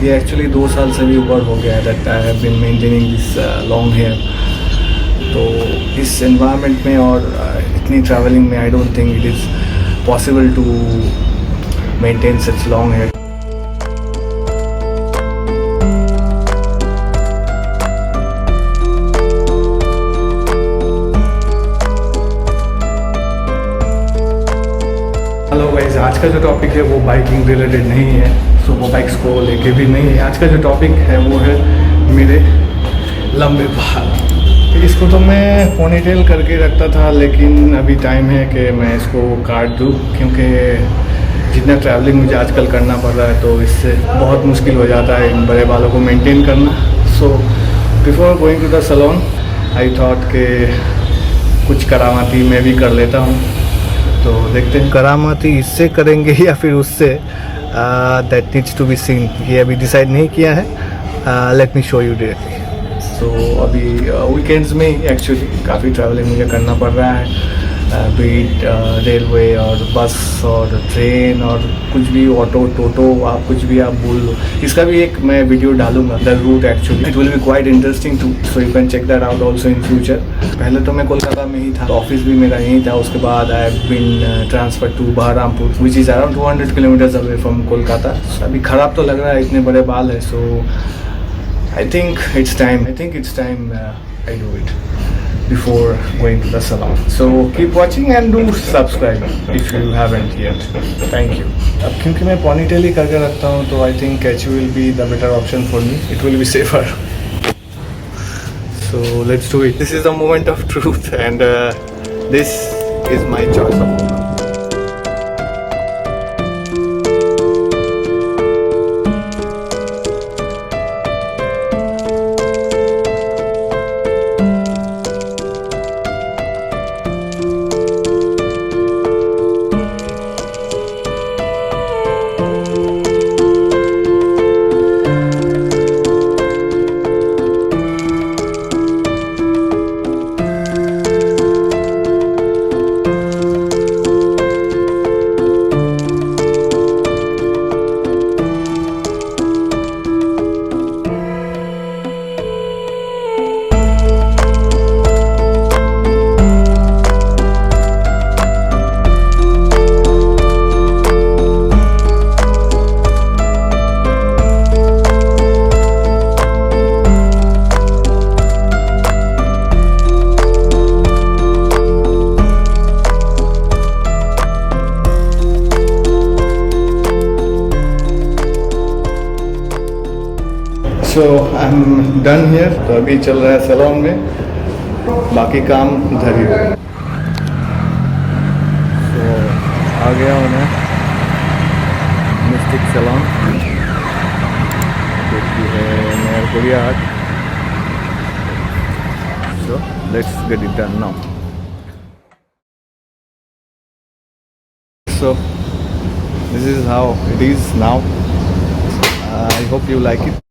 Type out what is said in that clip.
ये एक्चुअली 2 साल से भी ऊपर हो गया है that I have been maintaining this long hair. तो इस एनवायरनमेंट में और इतनी ट्रैवलिंग में I don't think it is possible to maintain such long hair. Hello guys, आज का जो टॉपिक है वो बाइकिंग रिलेटेड नहीं है, सो वो बाइक्स को लेके भी नहीं है। आज का जो टॉपिक है वो है मेरे लंबे बाल। इसको तो मैं पोनीटेल करके रखता था, लेकिन अभी टाइम है कि मैं इसको काट दूँ, क्योंकि जितना ट्रैवलिंग मुझे आजकल करना पड़ रहा है तो इससे बहुत मुश्किल हो जाता है इन बड़े बालों को मेंटेन करना। So before going to the salon I thought कि कुछ करामाती मैं भी कर लेता हूँ। तो देखते हैं करामाती इससे करेंगे या फिर उससे, that needs to be seen. ये अभी डिसाइड नहीं किया है। Let me show you directly. So अभी वीकेंड्स में एक्चुअली काफ़ी ट्रैवलिंग मुझे करना पड़ रहा है, बीट रेलवे और बस और ट्रेन और कुछ भी, ऑटो टोटो, आप कुछ भी आप बोल लो। इसका भी एक मैं वीडियो डालूंगा, the route actually, it will be quite interesting to, so you can check that out also in future. पहले तो मैं कोलकाता में ही था, ऑफिस भी मेरा यहीं था। उसके बाद I have been transfer to Baharampur which is around 200 kilometres away from Kolkata. अभी ख़राब तो लग रहा है, इतने बड़े बाल है। So I think it's time I do it before going to the salon. So keep watching and do subscribe if you haven't yet. Thank you. अब क्योंकि मैं ponytail ही करके रखता हूँ तो I think catchy will be the better option for me. It will be safer. So let's do it. This is the moment of truth and this is my choice of moment. So I am done here. तो अभी चल रहा है salon में, बाकी काम उधर ही है। सो आ गया हूँ मैं मिस्टिक सैलून, जो कि है मेयर कोरिया हाट। So let's get it done now. So this is how it is now. I hope you like it.